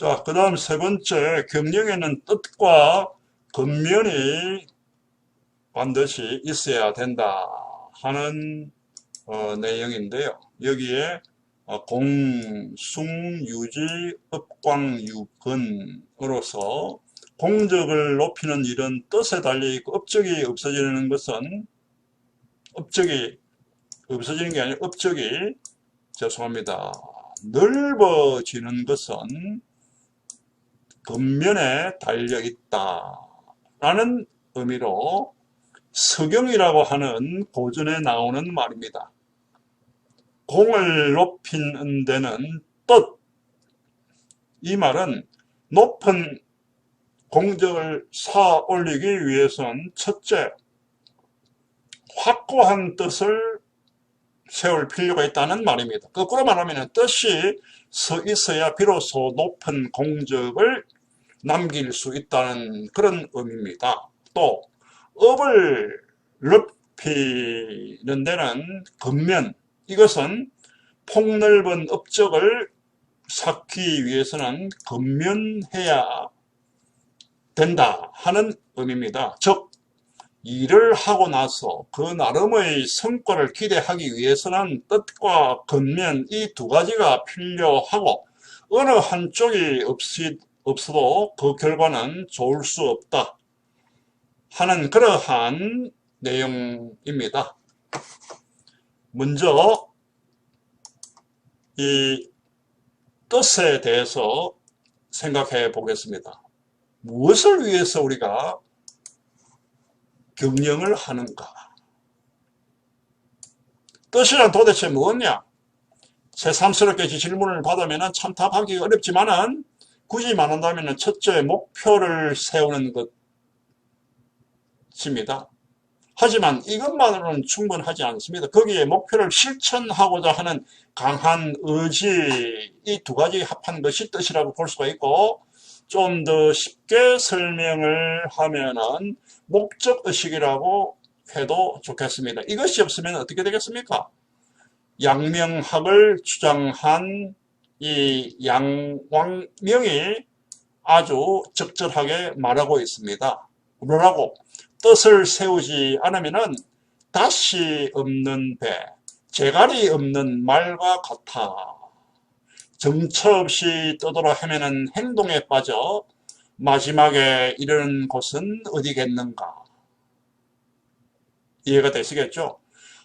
자, 그 다음 세 번째, 경영에는 뜻과 겉면이 반드시 있어야 된다 하는 내용인데요. 여기에 공숭유지 업광유근으로서 공적을 높이는 일은 뜻에 달려있고 업적이 없어지는 것은 업적이 없어지는 게 아니라 업적이 죄송합니다. 넓어지는 것은 겉면에 달려있다 라는 의미로 서경이라고 하는 고전에 나오는 말입니다. 공을 높이는 데는 뜻, 이 말은 높은 공적을 쌓아 올리기 위해서는 첫째, 확고한 뜻을 세울 필요가 있다는 말입니다. 거꾸로 말하면 뜻이 서 있어야 비로소 높은 공적을 남길 수 있다는 그런 의미입니다. 또 업을 넓히는 데는 겉면, 이것은 폭넓은 업적을 쌓기 위해서는 겉면해야 된다 하는 의미입니다. 즉 일을 하고 나서 그 나름의 성과를 기대하기 위해서는 뜻과 겉면 이 두 가지가 필요하고 어느 한쪽이 없어도 그 결과는 좋을 수 없다 하는 그러한 내용입니다. 먼저 이 뜻에 대해서 생각해 보겠습니다. 무엇을 위해서 우리가 경영을 하는가? 뜻이란 도대체 뭐냐? 새삼스럽게 질문을 받으면 참 답하기가 어렵지만은 굳이 말한다면 첫째 목표를 세우는 것입니다. 하지만 이것만으로는 충분하지 않습니다. 거기에 목표를 실천하고자 하는 강한 의지, 이 두 가지 합한 것이 뜻이라고 볼 수가 있고, 좀 더 쉽게 설명을 하면은 목적의식이라고 해도 좋겠습니다. 이것이 없으면 어떻게 되겠습니까? 양명학을 주장한 이 양왕명이 아주 적절하게 말하고 있습니다. 뭐라고? 뜻을 세우지 않으면은 다시 없는 배, 재갈이 없는 말과 같아. 정처 없이 떠돌아 헤매는 행동에 빠져 마지막에 이르는 곳은 어디겠는가? 이해가 되시겠죠?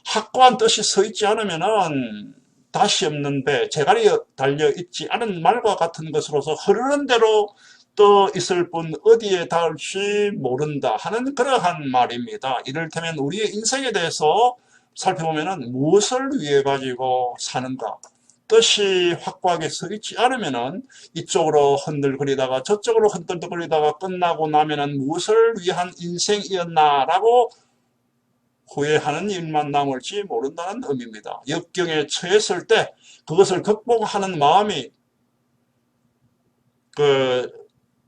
확고한 뜻이 서 있지 않으면은 다시 없는 배, 재갈이 달려 있지 않은 말과 같은 것으로서 흐르는 대로 떠 있을 뿐 어디에 닿을지 모른다 하는 그러한 말입니다. 이를테면 우리의 인생에 대해서 살펴보면은 무엇을 위해 가지고 사는가? 뜻이 확고하게 서 있지 않으면은 이쪽으로 흔들거리다가 저쪽으로 흔들거리다가 끝나고 나면은 무엇을 위한 인생이었나라고 후회하는 일만 남을지 모른다는 의미입니다. 역경에 처했을 때 그것을 극복하는 마음이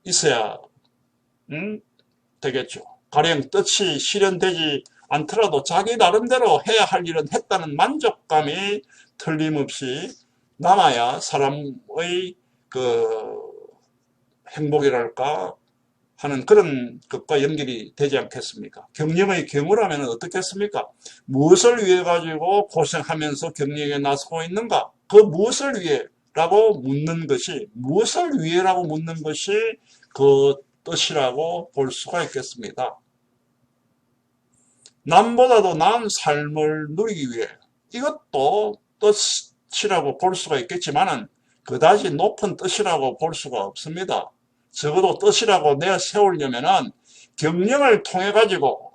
있어야 되겠죠. 가령 뜻이 실현되지 않더라도 자기 나름대로 해야 할 일은 했다는 만족감이 틀림없이 남아야 사람의 행복이랄까 하는 그런 것과 연결이 되지 않겠습니까? 경영의 경우라면 어떻겠습니까? 무엇을 위해 가지고 고생하면서 경영에 나서고 있는가? 그 무엇을 위해? 라고 묻는 것이, 무엇을 위해라고 묻는 것이 그 뜻이라고 볼 수가 있겠습니다. 남보다도 나은 삶을 누리기 위해, 이것도 뜻이라고 볼 수가 있겠지만은 그다지 높은 뜻이라고 볼 수가 없습니다. 적어도 뜻이라고 내어 세우려면은 경영을 통해 가지고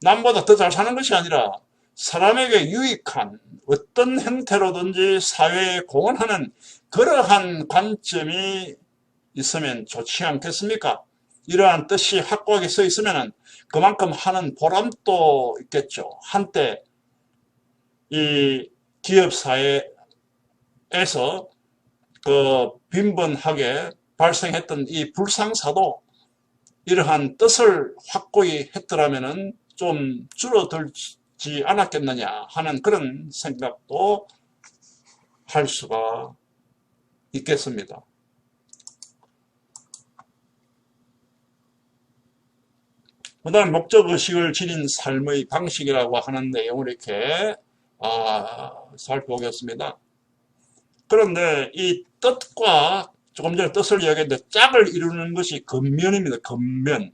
남보다 더 잘 사는 것이 아니라 사람에게 유익한 어떤 형태로든지 사회에 공헌하는 그러한 관점이 있으면 좋지 않겠습니까? 이러한 뜻이 확고하게 서 있으면 그만큼 하는 보람도 있겠죠. 한때 이 기업사회에서 빈번하게 발생했던 이 불상사도 이러한 뜻을 확고히 했더라면 좀 줄어들지 않았겠느냐 하는 그런 생각도 할 수가 있겠습니다. 그 다음 목적의식을 지닌 삶의 방식이라고 하는 내용을 이렇게 살펴보겠습니다. 그런데 이 뜻과 조금 전에 뜻을 이야기했는데 짝을 이루는 것이 근면입니다. 근면.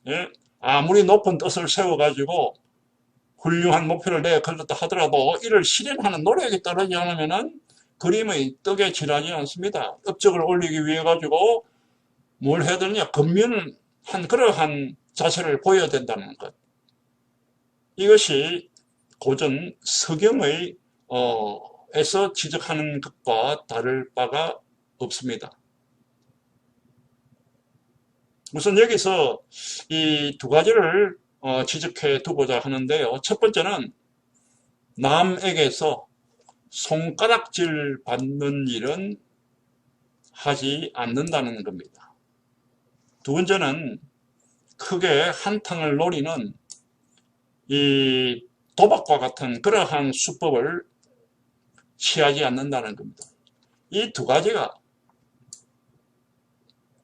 예? 아무리 높은 뜻을 세워가지고 훌륭한 목표를 내어 걸렸다 하더라도 이를 실현하는 노력이 따르지 않으면은 그림의 떡에 지나지 않습니다. 업적을 올리기 위해 가지고 뭘 해야 되느냐? 근면한 그러한 자세를 보여야 된다는 것. 이것이 고전 서경의 에서 지적하는 것과 다를 바가 없습니다. 우선 여기서 이 두 가지를 지적해 두고자 하는데요. 첫 번째는 남에게서 손가락질 받는 일은 하지 않는다는 겁니다. 두 번째는 크게 한탕을 노리는 이 도박과 같은 그러한 수법을 취하지 않는다는 겁니다. 이 두 가지가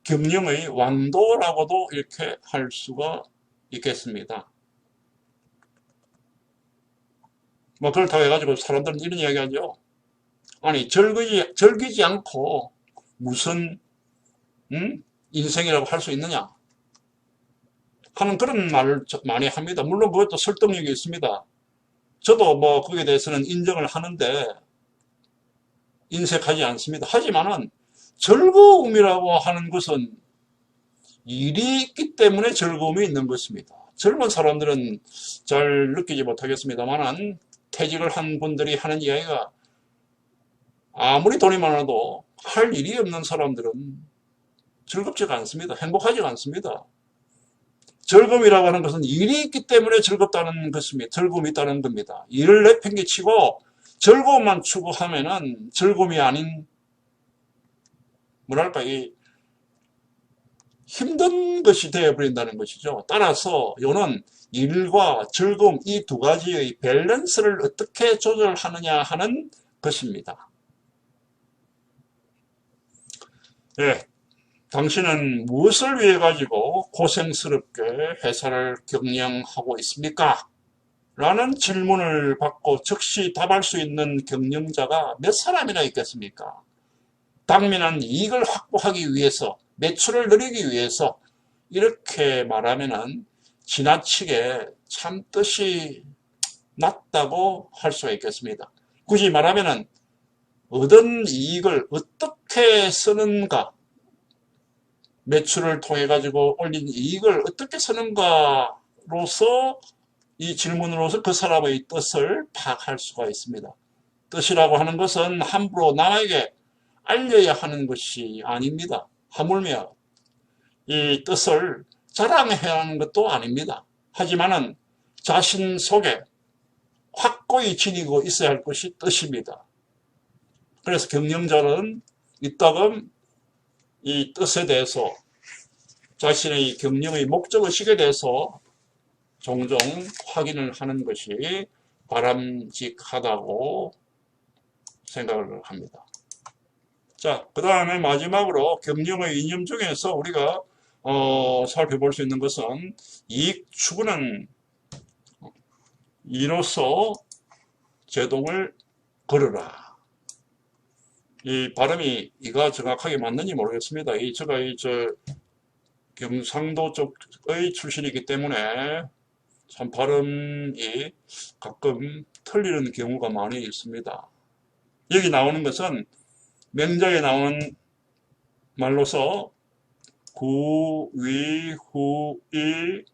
경영의 왕도라고도 이렇게 할 수가 있겠습니다. 뭐 그렇다고 해가지고 사람들은 이런 이야기 하죠. 아니 즐기지 않고 무슨 인생이라고 할 수 있느냐 하는 그런 말을 많이 합니다. 물론 그것도 설득력이 있습니다. 저도 뭐 거기에 대해서는 인정을 하는데 인색하지 않습니다. 하지만은 즐거움이라고 하는 것은 일이 있기 때문에 즐거움이 있는 것입니다. 젊은 사람들은 잘 느끼지 못하겠습니다만 퇴직을 한 분들이 하는 이야기가 아무리 돈이 많아도 할 일이 없는 사람들은 즐겁지가 않습니다. 행복하지가 않습니다. 즐거움이라고 하는 것은 일이 있기 때문에 즐겁다는 것입니다. 즐거움이 있다는 겁니다. 일을 내팽개치고 즐거움만 추구하면은 즐거움이 아닌 뭐랄까 이 힘든 것이 되어버린다는 것이죠. 따라서 요는 일과 즐거움 이 두 가지의 밸런스를 어떻게 조절하느냐 하는 것입니다. 네, 당신은 무엇을 위해 가지고 고생스럽게 회사를 경영하고 있습니까? 라는 질문을 받고 즉시 답할 수 있는 경영자가 몇 사람이나 있겠습니까? 당면한 이익을 확보하기 위해서 매출을 늘리기 위해서 이렇게 말하면은 지나치게 참 뜻이 낮다고 할 수가 있겠습니다. 굳이 말하면은 얻은 이익을 어떻게 쓰는가, 매출을 통해 가지고 올린 이익을 어떻게 쓰는가로서 이 질문으로서 그 사람의 뜻을 파악할 수가 있습니다. 뜻이라고 하는 것은 함부로 남에게 알려야 하는 것이 아닙니다. 하물며 이 뜻을 자랑해야 하는 것도 아닙니다. 하지만은 자신 속에 확고히 지니고 있어야 할 것이 뜻입니다. 그래서 경영자는 이따금 이 뜻에 대해서 자신의 경영의 목적의식에 대해서 종종 확인을 하는 것이 바람직하다고 생각을 합니다. 자, 그 다음에 마지막으로 경영의 이념 중에서 우리가 살펴볼 수 있는 것은 이익 추구는 이로써 제동을 걸어라. 이 발음이 이가 정확하게 맞는지 모르겠습니다. 제가 경상도 쪽의 출신이기 때문에 참 발음이 가끔 틀리는 경우가 많이 있습니다. 여기 나오는 것은 명작에 나오는 말로서 구, 위, 후, 일,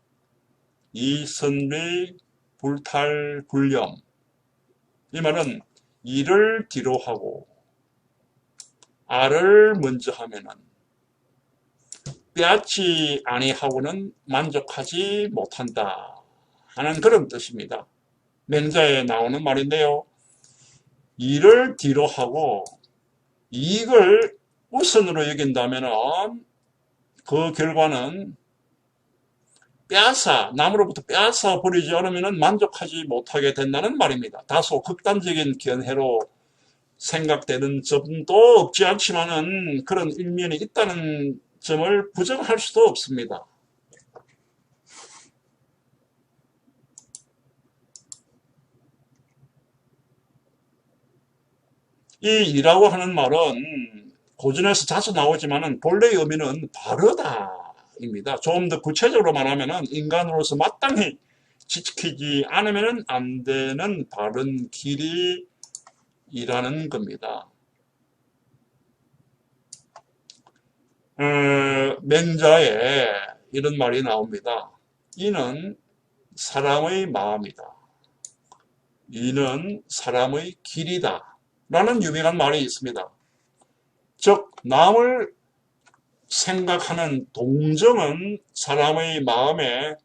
이선리, 불탈, 불렴. 이 말은 이를 뒤로 하고 아를 먼저 하면은 빼앗지 아니하고는 만족하지 못한다 하는 그런 뜻입니다. 맹자에 나오는 말인데요. 이를 뒤로 하고 이익을 우선으로 여긴다면 그 결과는 남으로부터 빼앗아 버리지 않으면 만족하지 못하게 된다는 말입니다. 다소 극단적인 견해로 생각되는 점도 없지 않지만은 그런 일면이 있다는 점을 부정할 수도 없습니다. 이 이라고 하는 말은 고전에서 자주 나오지만은 본래의 의미는 바르다입니다. 좀 더 구체적으로 말하면은 인간으로서 마땅히 지키지 않으면 안 되는 바른 길이라는 겁니다. 맹자에 이런 말이 나옵니다. 이는 사람의 마음이다. 이는 사람의 길이다. 라는 유명한 말이 있습니다. 즉 남을 생각하는 동정은 사람의 마음에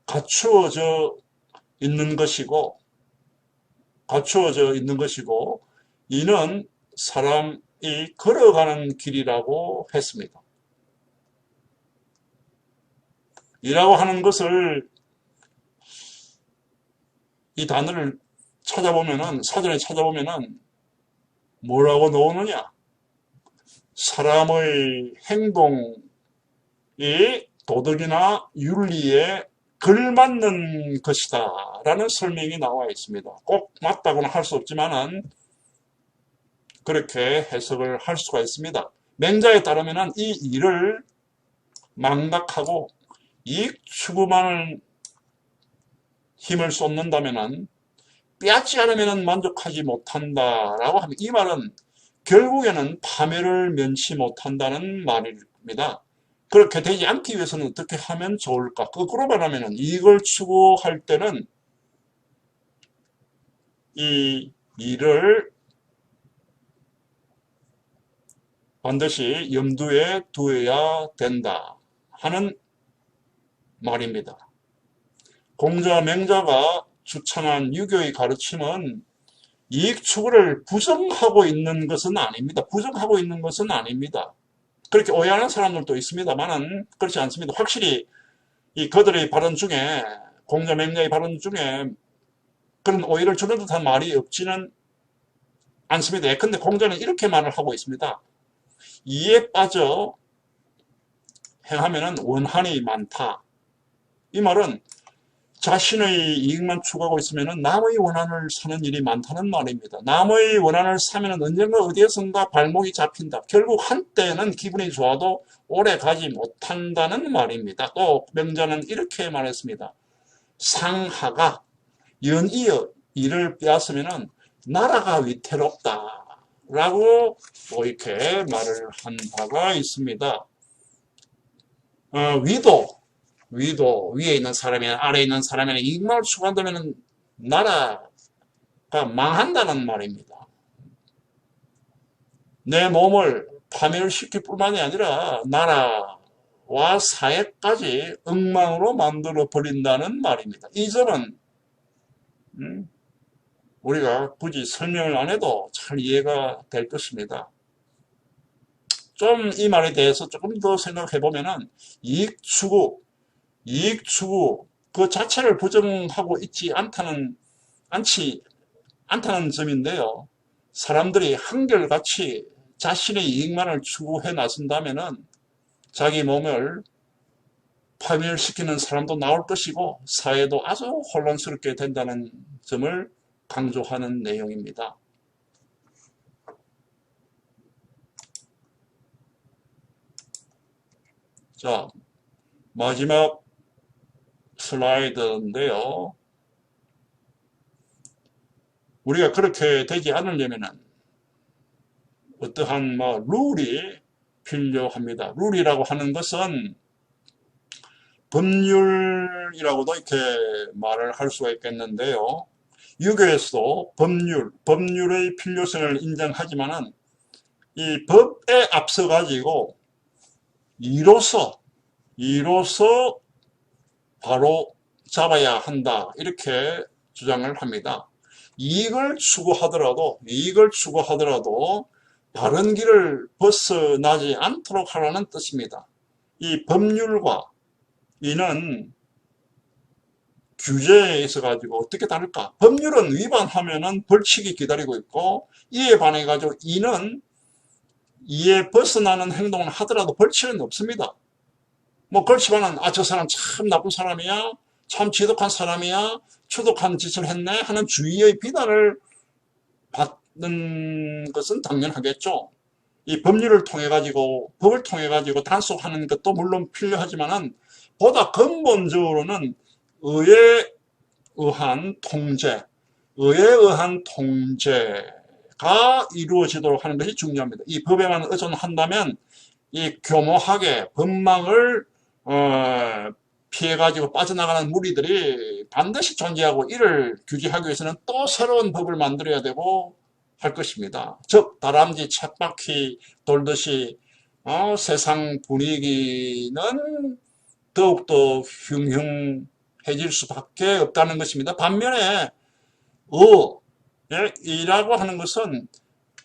갖추어져 있는 것이고 이는 사람이 걸어가는 길이라고 했습니다. 이라고 하는 것을 이 단어를 사전에 찾아보면은 뭐라고 나오느냐? 사람의 행동이 도덕이나 윤리에 걸맞는 것이다 라는 설명이 나와 있습니다. 꼭 맞다고는 할 수 없지만은 그렇게 해석을 할 수가 있습니다. 맹자에 따르면은 이 일을 망각하고 이익 추구만 힘을 쏟는다면은 빼앗지 않으면 만족하지 못한다라고 합니다. 이 말은 결국에는 파멸을 면치 못한다는 말입니다. 그렇게 되지 않기 위해서는 어떻게 하면 좋을까? 거꾸로 말하면 이걸 추구할 때는 이 일을 반드시 염두에 두어야 된다 하는 말입니다. 공자 맹자가 추천한 유교의 가르침은 이익 추구를 부정하고 있는 것은 아닙니다. 그렇게 오해하는 사람들도 있습니다만은 그렇지 않습니다. 확실히 이 그들의 발언 중에 공자 맹자의 발언 중에 그런 오해를 주는 듯한 말이 없지는 않습니다. 근데 공자는 이렇게 말을 하고 있습니다. 이에 빠져 행하면은 원한이 많다. 이 말은 자신의 이익만 추구하고 있으면 남의 원한을 사는 일이 많다는 말입니다. 남의 원한을 사면 언젠가 어디에선가 발목이 잡힌다. 결국 한때는 기분이 좋아도 오래 가지 못한다는 말입니다. 또 명자는 이렇게 말했습니다. 상하가 연이어 이를 빼앗으면 나라가 위태롭다 라고 이렇게 말을 한 바가 있습니다. 위도 위에 있는 사람이나 아래에 있는 사람이나 이익만을 추구한다면 나라가 망한다는 말입니다. 내 몸을 파멸시킬 뿐만이 아니라 나라와 사회까지 엉망으로 만들어 버린다는 말입니다. 이 점은 우리가 굳이 설명을 안 해도 잘 이해가 될 것입니다. 좀 이 말에 대해서 조금 더 생각해 보면은 이익 추구 그 자체를 부정하고 있지 않다는 점인데요. 사람들이 한결같이 자신의 이익만을 추구해 나선다면은 자기 몸을 파멸시키는 사람도 나올 것이고 사회도 아주 혼란스럽게 된다는 점을 강조하는 내용입니다. 자, 마지막 슬라이드인데요. 우리가 그렇게 되지 않으려면 어떠한 룰이 필요합니다. 룰이라고 하는 것은 법률이라고도 이렇게 말을 할 수가 있겠는데요. 유교에서도 법률의 필요성을 인정하지만은 이 법에 앞서 가지고 이로서 바로 잡아야 한다 이렇게 주장을 합니다. 이익을 추구하더라도 바른 길을 벗어나지 않도록 하라는 뜻입니다. 이 법률과 이는 규제에 있어 가지고 어떻게 다를까? 법률은 위반하면은 벌칙이 기다리고 있고 이에 반해 가지고 이는 이에 벗어나는 행동을 하더라도 벌칙은 없습니다. 그렇지만은 저 사람 참 나쁜 사람이야, 참 지독한 사람이야, 추독한 짓을 했네 하는 주의의 비난을 것은 당연하겠죠. 이 법률을 통해 가지고 법을 통해 가지고 단속하는 것도 물론 필요하지만은 보다 근본적으로는 의에 의한 통제, 의에 의한 통제가 이루어지도록 하는 것이 중요합니다. 이 법에만 의존한다면 이 교모하게 법망을 피해가지고 빠져나가는 무리들이 반드시 존재하고, 이를 규제하기 위해서는 또 새로운 법을 만들어야 되고 할 것입니다. 즉 다람쥐 쳇바퀴 돌듯이 세상 분위기는 더욱더 흉흉해질 수밖에 없다는 것입니다. 반면에 이라고 하는 것은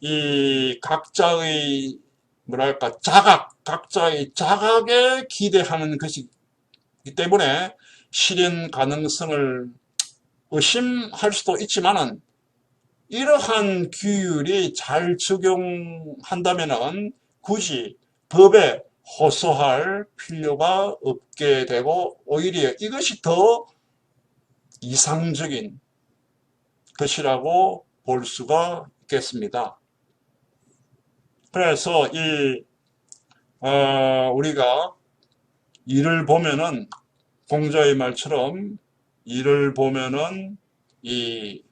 이 각자의 뭐랄까 각자의 자각에 기대하는 것이기 때문에 실현 가능성을 의심할 수도 있지만은, 이러한 규율이 잘 적용한다면은 굳이 법에 호소할 필요가 없게 되고, 오히려 이것이 더 이상적인 것이라고 볼 수가 있겠습니다. 그래서 우리가 일을 보면은, 공자의 말처럼 일을 보면은 이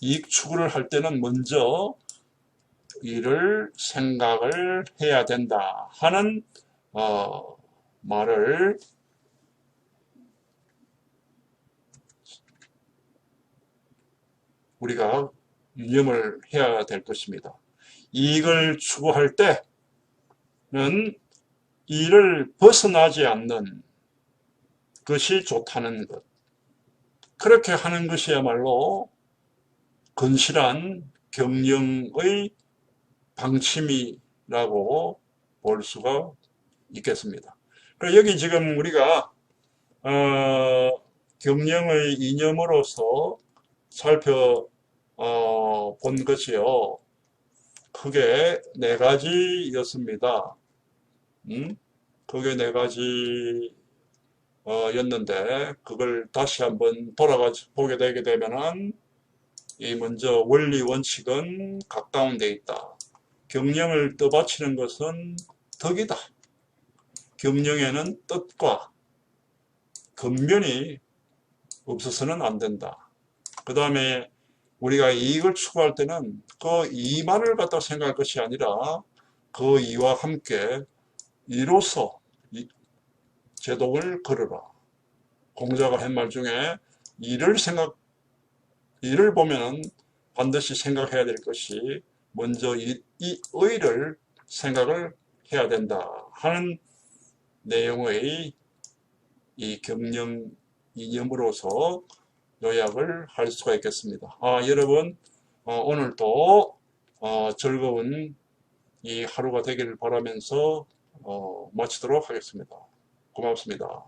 이익 추구를 할 때는 먼저 이를 생각을 해야 된다 하는 말을 우리가 유념을 해야 될 것입니다. 이익을 추구할 때는 이를 벗어나지 않는 것이 좋다는 것. 그렇게 하는 것이야말로 건실한 경영의 방침이라고 볼 수가 있겠습니다. 여기 지금 우리가 경영의 이념으로서 살펴본 것이요, 크게 네 가지였습니다. 그게 네 가지였는데, 그걸 다시 한번 돌아가 보게 되게 되면은, 먼저 원리 원칙은 가까운 데 있다. 경영을 떠받치는 것은 덕이다. 경영에는 뜻과 근면이 없어서는 안 된다. 그 다음에 우리가 이익을 추구할 때는 그 이만을 갖다 생각할 것이 아니라 그 이와 함께 이로써 제독을 걸어라. 공자가 한 말 중에 이를 보면은 반드시 생각해야 될 것이, 먼저 이 의를 생각을 해야 된다 하는 내용의 이 경영 이념으로서 요약을 할 수가 있겠습니다. 여러분, 오늘도 즐거운 이 하루가 되기를 바라면서 마치도록 하겠습니다. 고맙습니다.